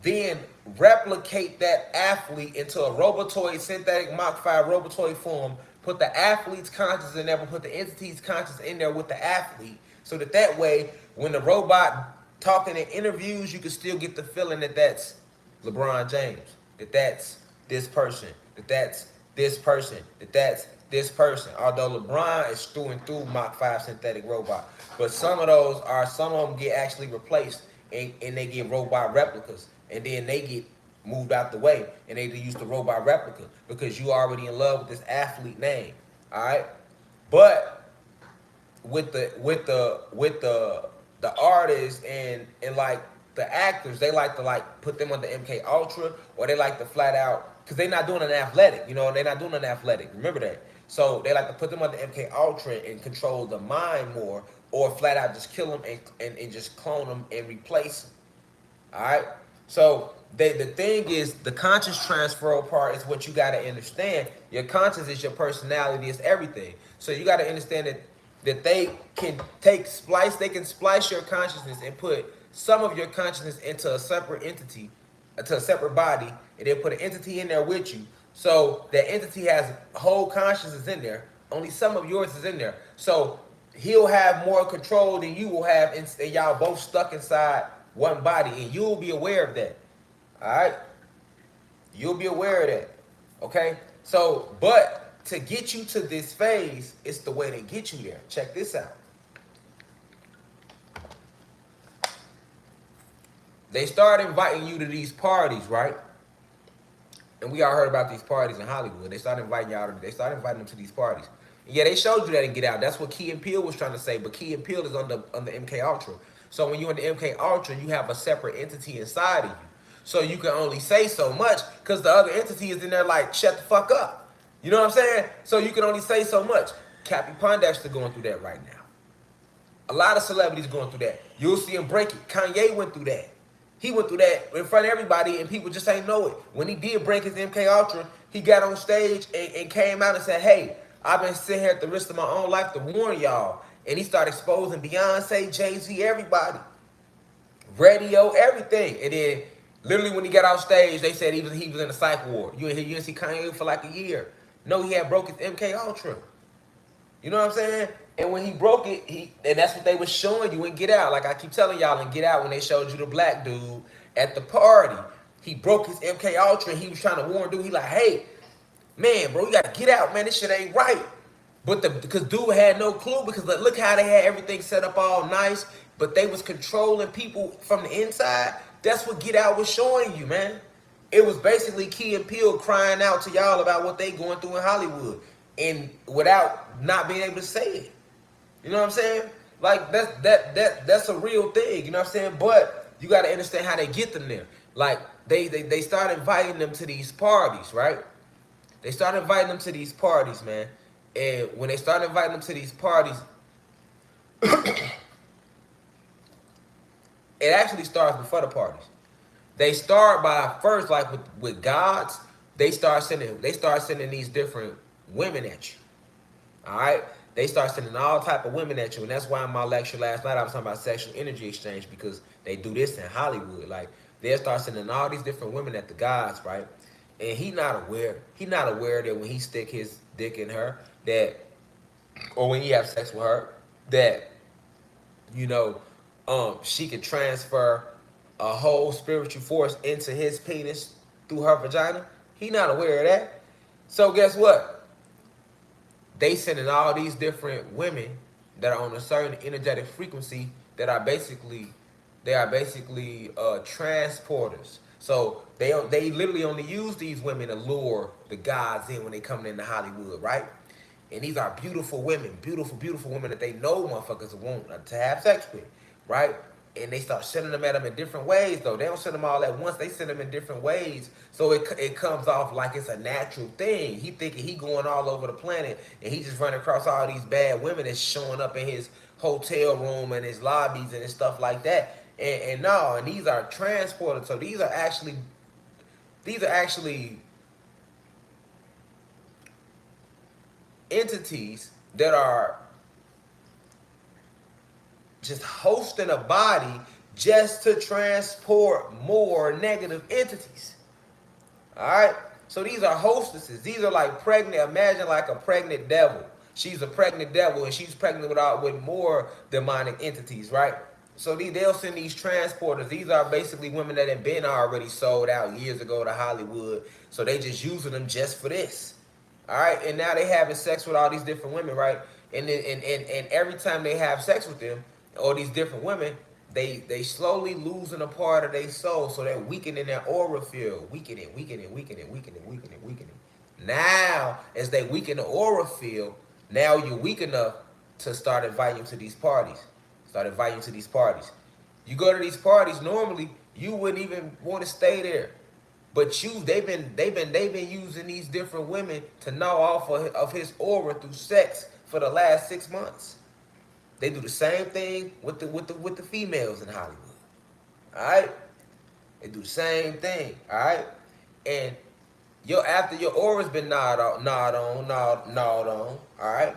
Then replicate that athlete into a robotoid, synthetic Mach 5 robotoid form. Put the athlete's conscious in there, but put the entity's conscious in there with the athlete. So that way, when the robot talking in interviews, you can still get the feeling that that's LeBron James. That that's this person. That that's this person. That that's this person. Although LeBron is through and through Mach 5 synthetic robot. But some of them get actually replaced and they get robot replicas. And then they get moved out the way and they use the robot replica because you already in love with this athlete name. Alright? But with the artists and like the actors, they like to put them on the MK Ultra, or they like to flat out, because they're not doing an athletic, they're not doing an athletic. Remember that. So they like to put them on the MK Ultra and control the mind more, or flat out just kill them and just clone them and replace them. All right. So the thing is, the conscious transfer part is what you got to understand. Your conscious is your personality, is everything. So you got to understand that they can they can splice your consciousness and put some of your consciousness into a separate entity, to a separate body, and then put an entity in there with you. So that entity has whole consciousness in there. Only some of yours is in there. So he'll have more control than you will have, and y'all both stuck inside one body, and you'll be aware of that. All right? You'll be aware of that. Okay? So, but to get you to this phase, it's the way they get you there. Check this out. They start inviting you to these parties, right? And we all heard about these parties in Hollywood. They started inviting them to these parties. And yeah, they showed you that in Get Out. That's what Key and Peele was trying to say. But Key and Peele is on the MK Ultra. So when you're in the MK Ultra, you have a separate entity inside of you. So you can only say so much because the other entity is in there like, shut the fuck up. You know what I'm saying? So you can only say so much. Cappy Pondexter going through that right now. A lot of celebrities going through that. You'll see him break it. Kanye went through that. He went through that in front of everybody, and people just ain't know it. When he did break his MK Ultra, he got on stage and came out and said, hey, I've been sitting here at the risk of my own life to warn y'all. And he started exposing Beyonce, Jay-Z, everybody. Radio, everything. And then literally when he got off stage, they said he was in a psych ward. You didn't see Kanye for like a year. No, he had broke his MK Ultra. You know You know what I'm saying? And when he broke it, and that's what they was showing you in Get Out. Like I keep telling y'all in Get Out, when they showed you the black dude at the party, he broke his MK Ultra and he was trying to warn dude. He like, hey, man, bro, you gotta get out, man. This shit ain't right. But because dude had no clue, because look how they had everything set up all nice, but they was controlling people from the inside. That's what Get Out was showing you, man. It was basically Key and Peele crying out to y'all about what they going through in Hollywood, and without not being able to say it. You know what I'm saying? Like that's a real thing. You know what I'm saying? But you got to understand how they get them there. Like they start inviting them to these parties, right? They start inviting them to these parties, man. And when they start inviting them to these parties, it actually starts before the parties. They start by first, like with gods, they start sending these different women at you. All right, they start sending all type of women at you, and that's why in my lecture last night I was talking about sexual energy exchange, because they do this in Hollywood. Like they'll start sending all these different women at the gods, right? And he not aware. He not aware that when he stick his dick in her, that, or when he have sex with her, that, you know, she can transfer a whole spiritual force into his penis through her vagina. He not aware of that. So guess what? They sending all these different women that are on a certain energetic frequency that are basically transporters. So they literally only use these women to lure the gods in when they come into Hollywood, right? And these are beautiful women, beautiful women that they know motherfuckers want to have sex with, right? And they start sending them at them in different ways, though. They don't send them all at once. They send them in different ways. So it comes off like it's a natural thing. He thinking he going all over the planet, and he just running across all these bad women that's showing up in his hotel room and his lobbies and his stuff like that. And no, and these are transported. So these are actually entities that are just hosting a body just to transport more negative entities. All right? So these are hostesses. These are like pregnant. Imagine like a pregnant devil. She's a pregnant devil, and she's pregnant with more demonic entities, right? So they'll send these transporters. These are basically women that have been already sold out years ago to Hollywood. So they just using them just for this. All right, and now they having sex with all these different women, right? And every time they have sex with them, or these different women, they slowly losing a part of their soul, so they're weakening their aura field, weakening. Now, as they weaken the aura field, now you're weak enough to start inviting you to these parties. Start inviting you to these parties. You go to these parties, normally you wouldn't even want to stay there. But they've been using these different women to gnaw off of his aura through sex for the last 6 months. They do the same thing with the females in Hollywood. All right, they do the same thing. All right, and after your aura's been gnawed on. All right,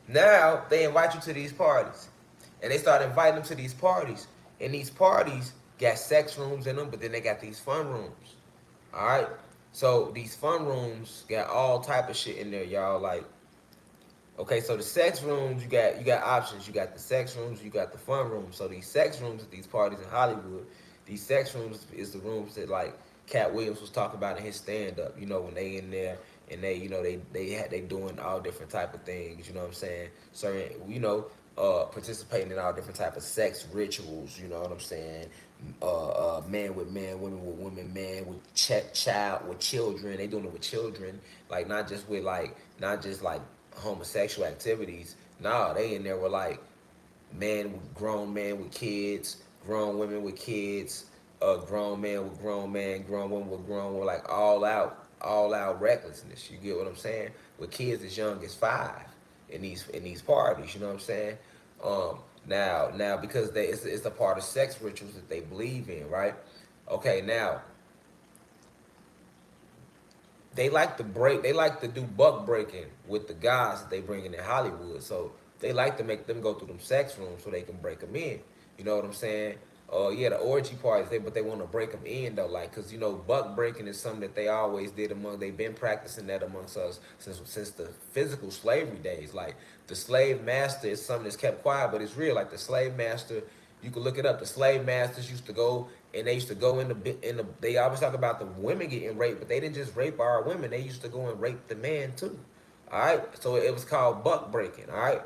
now they invite you to these parties, and they start inviting them to these parties, and these parties got sex rooms in them, but then they got these fun rooms. All right, so these fun rooms got all type of shit in there, y'all. Like, okay, so the sex rooms, you got options. You got the sex rooms, you got the fun rooms. So these sex rooms at these parties in Hollywood, these sex rooms is the rooms that like Cat Williams was talking about in his stand up. You know, when they in there and they doing all different type of things. You know what I'm saying? Certain, participating in all different type of sex rituals. You know what I'm saying? Man with man, women with women, man with child with children. They doing it with children, like not just like homosexual activities. No, they in there with like grown men with kids, grown women with kids, grown man with grown man, grown woman with grown woman, like all out recklessness. You get what I'm saying? With kids as young as 5 in these parties. You know what I'm saying? Now because it's a part of sex rituals that they believe in, right? Okay, now they like to do buck breaking with the guys that they bring in Hollywood. So they like to make them go through them sex rooms so they can break them in. You know what I'm saying? Yeah, the orgy parties, but they want to break them in though, like, cause buck breaking is something that they always did among. They've been practicing that amongst us since the physical slavery days. Like the slave master is something that's kept quiet, but it's real. Like the slave master, you can look it up. The slave masters used to go and they used to go in the. They always talk about the women getting raped, but they didn't just rape our women. They used to go and rape the man too. All right, so it was called buck breaking. All right,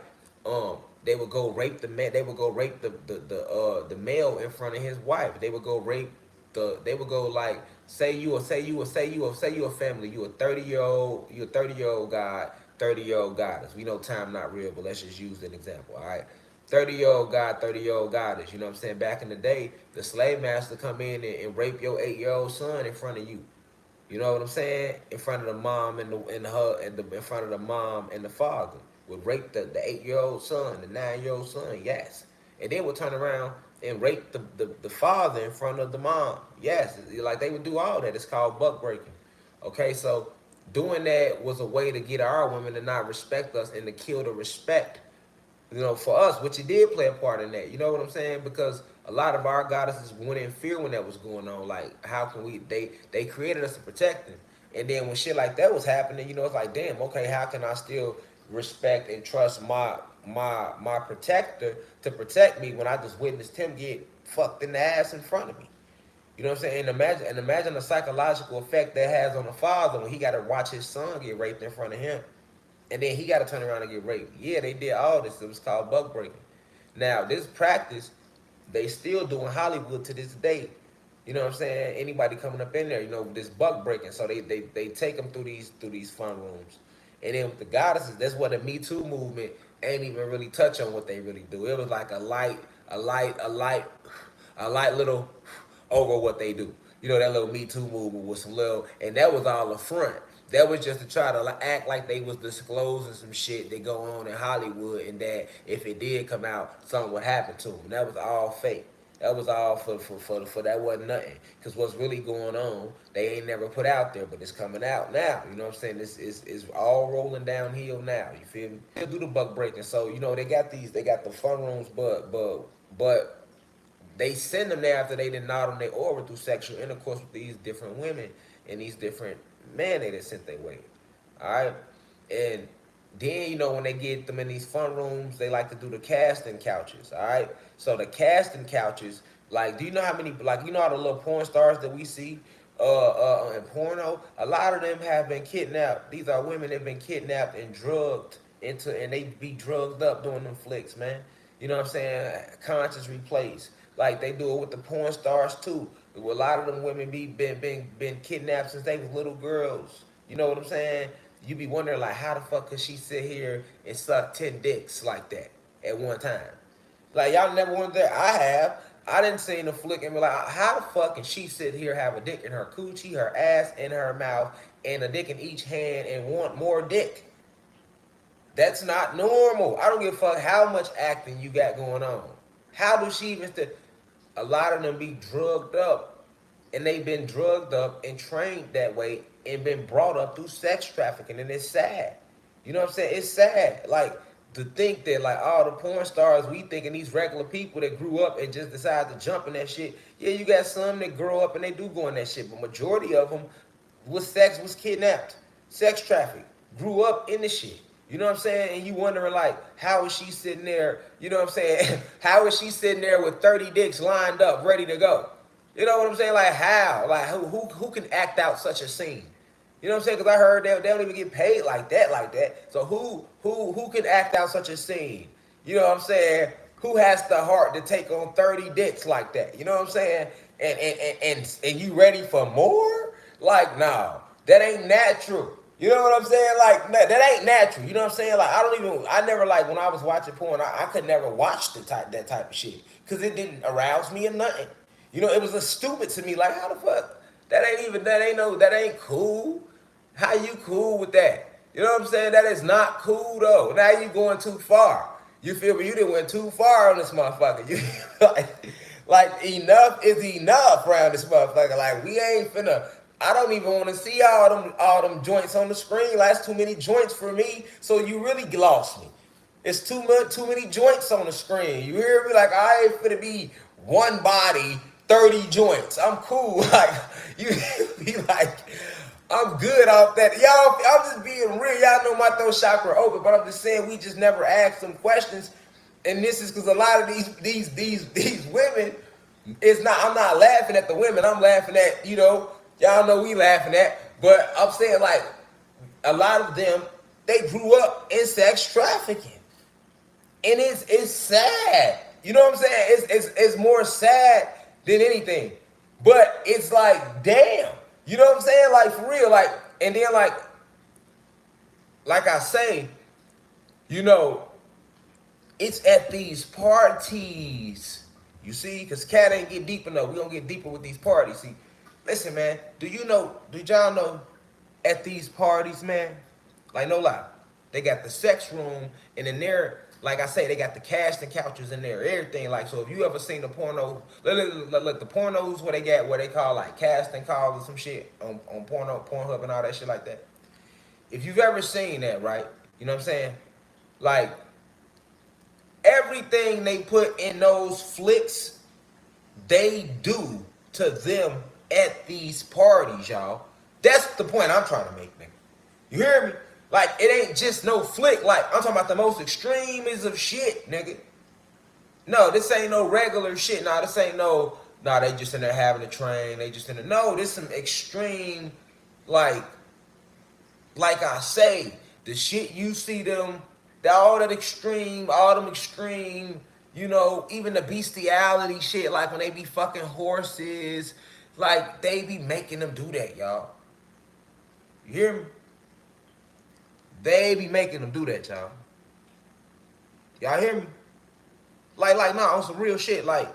they would go rape the man. They would go rape the male in front of his wife. They would go rape the. They would go like say you a family. You a 30-year-old guy, 30-year-old goddess. We know time not real, but let's just use an example. All right. 30-year-old guy, 30-year-old goddess. You know what I'm saying? Back in the day, the slave master come in and rape your 8-year-old son in front of you. You know what I'm saying? In front of the mom in front of the mom and the father would rape the 8-year-old son, the 9-year-old son, yes. And then would turn around and rape the father in front of the mom. Yes. Like they would do all that. It's called buck breaking. Okay, so doing that was a way to get our women to not respect us and to kill the respect for us, which it did play a part in that. You know what I'm saying? Because a lot of our goddesses went in fear when that was going on. Like, how can we? They created us to protect them, and then when shit like that was happening, it's like, damn, okay, how can I still respect and trust my protector to protect me when I just witnessed him get fucked in the ass in front of me? You know what I'm saying? And imagine the psychological effect that has on the father when he got to watch his son get raped in front of him. And then he got to turn around and get raped. Yeah, they did all this. It was called buck breaking. Now, this practice, they still do in Hollywood to this day. You know what I'm saying? Anybody coming up in there, this buck breaking. So they take them through these fun rooms. And then with the goddesses, that's what the Me Too movement ain't even really touch on what they really do. It was like a light little over what they do. That little Me Too movement was some little, and that was all a front. That was just to try to act like they was disclosing some shit that go on in Hollywood, and that if it did come out, something would happen to them. That was all fake. That was all for that wasn't nothing. Cause what's really going on, they ain't never put out there, but it's coming out now. You know what I'm saying? This is all rolling downhill now. You feel me? They do the buck breaking. So they got the fun rooms, but they send them there after they did nod on their aura through sexual intercourse with these different women and these different men they sent their way. All right, and then when they get them in these fun rooms, they like to do the casting couches. All right, so the casting couches, like, do you know how many, like, all the little porn stars that we see in porno? A lot of them have been kidnapped. These are women that have been kidnapped and drugged and they be drugged up doing them flicks, man. You know what I'm saying? Conscious replace. Like they do it with the porn stars too. A lot of them women been kidnapped since they was little girls. You know what I'm saying? You be wondering like how the fuck could she sit here and suck 10 dicks like that at one time? Like y'all never wondered that? I have. I didn't see the flick and be like, how the fuck can she sit here, have a dick in her coochie, her ass, in her mouth, and a dick in each hand and want more dick? That's not normal. I don't give a fuck how much acting you got going on. How do she even a lot of them be drugged up, and they've been drugged up and trained that way and been brought up through sex trafficking, and it's sad. You know what I'm saying? It's sad. Like, to think that, like, all the porn stars, we thinking these regular people that grew up and just decided to jump in that shit. Yeah, you got some that grow up and they do go in that shit, but majority of them was kidnapped, sex trafficked, grew up in the shit. You know what I'm saying? And you wondering like, how is she sitting there? You know what I'm saying? How is she sitting there with 30 dicks lined up, ready to go? You know what I'm saying? Like how? Like who can act out such a scene? You know what I'm saying? Because I heard they don't even get paid like that. So who can act out such a scene? You know what I'm saying? Who has the heart to take on 30 dicks like that? You know what I'm saying? And you ready for more? Like, no, that ain't natural. You know what I'm saying? Like, that ain't natural. You know what I'm saying? Like, I never, like, when I was watching porn, I could never watch that type of shit. Because it didn't arouse me or nothing. It was stupid to me. Like, how the fuck? That ain't cool. How you cool with that? You know what I'm saying? That is not cool, though. Now you going too far. You feel me? You done went too far on this motherfucker. You like enough is enough around this motherfucker. Like, we ain't finna. I don't even want to see all them joints on the screen. Like, that's too many joints for me. So you really lost me. It's too many joints on the screen. You hear me? Like, I ain't finna be one body, 30 joints. I'm cool. Like, you be like, I'm good off that. Y'all, I'm just being real. Y'all know my throat chakra open, but I'm just saying we just never ask them questions. And this is because a lot of these women, it's not, I'm not laughing at the women. I'm laughing at, y'all know we laughing at. But I'm saying like a lot of them, they grew up in sex trafficking. And it's sad. You know what I'm saying? It's more sad than anything. But it's like, damn. You know what I'm saying? Like for real. Like, and then like I say, you know, it's at these parties. You see, because cat ain't get deep enough. We gonna get deeper with these parties. See, listen, man. Did y'all know at these parties, man? Like no lie, they got the sex room, and in there, like I say, they got the casting couches in there, everything. Like so, if you ever seen the porno, look the pornos where they call like casting calls or some shit on Pornhub and all that shit like that. If you've ever seen that, right? You know what I'm saying? Like everything they put in those flicks, they do to them at these parties, y'all. That's the point I'm trying to make, nigga. You hear me? Like, it ain't just no flick. Like, I'm talking about the most extremist of shit, nigga. No, this ain't no regular shit. Nah, this ain't no, nah, they just in there having a train. They just in there. No, this some extreme, like, like I say, the shit you see them, all them extreme, even the bestiality shit, like when they be fucking horses, like they be making them do that, y'all. You hear me? They be making them do that, y'all. Y'all hear me? Like, nah, on some real shit. Like,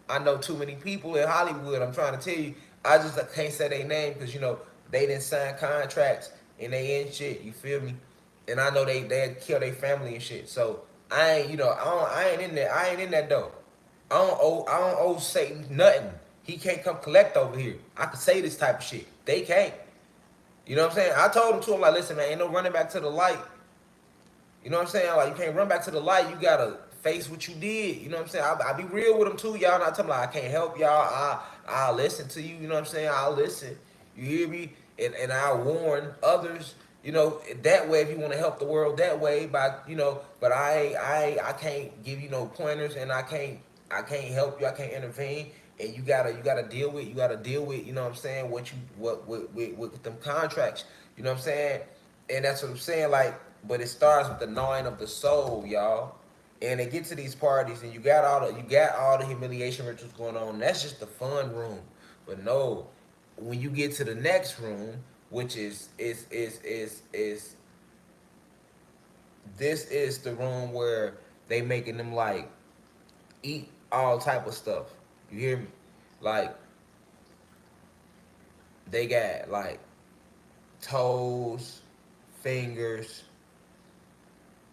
I know too many people in Hollywood. I'm trying to tell you, I just can't say their name because they didn't sign contracts and they in shit. You feel me? And I know they kill their family and shit. So I ain't, I ain't in there. I ain't in that though. I don't owe Satan nothing. He can't come collect over here. I can say this type of shit. They can't. You know what I'm saying? I told him to him like, listen, man, ain't no running back to the light. You know what I'm saying? Like, you can't run back to the light. You gotta face what you did. You know what I'm saying? I be real with them too, y'all. Not telling like I can't help y'all. I'll listen to you. You know what I'm saying? I'll listen. You hear me? And I'll warn others. That way, if you want to help the world that way, but I can't give you no pointers, and I can't help you. I can't intervene. And you gotta deal with you know what I'm saying, with them contracts. You know what I'm saying? And that's what I'm saying, like, but it starts with the gnawing of the soul, y'all. And they get to these parties and you got all the humiliation rituals going on. That's just the fun room. But no, when you get to the next room, which is this is the room where they making them like eat all type of stuff. You hear me? Like they got like toes, fingers,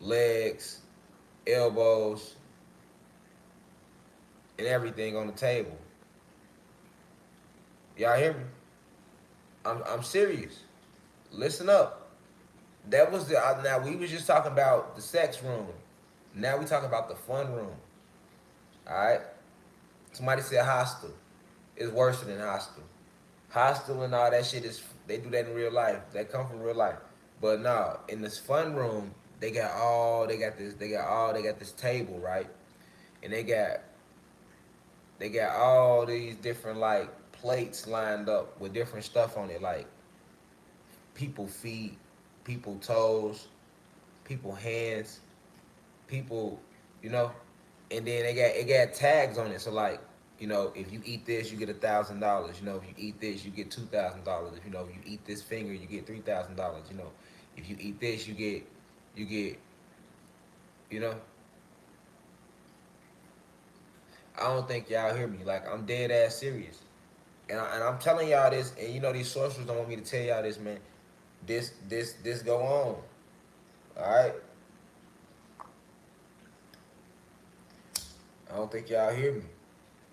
legs, elbows, and everything on the table. Y'all hear me? I'm serious. Listen up. That was now we was just talking about the sex room. Now we talking about the fun room. All right. Somebody said hostile. It's worse than hostile. Hostile and all that shit is they do that in real life. That come from real life. But no, in this fun room, they got this table, right? And they got all these different like plates lined up with different stuff on it, like people feet, people toes, people hands, people, you know, and then it got tags on it. So like, if you eat this, you get $1,000. If you eat this, you get $2,000. If you eat this finger, you get $3,000. If you eat this, you get, you know. I don't think y'all hear me. Like I'm dead ass serious, and I'm telling y'all this, and these sorcerers don't want me to tell y'all this, man. This go on. All right. I don't think y'all hear me.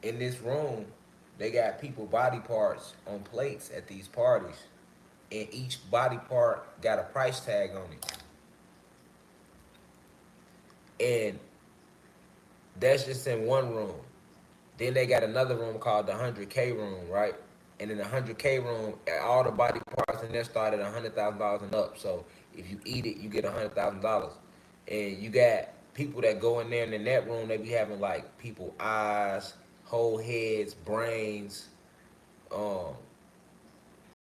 In this room, they got people body parts on plates at these parties, and each body part got a price tag on it, and that's just in one room. Then they got another room called the 100K room, right? And in the 100K room, all the body parts in there start at $100,000 and up. So if you eat it, you get $100,000. And you got people that go in there and in that room, they be having like people eyes, whole heads, brains,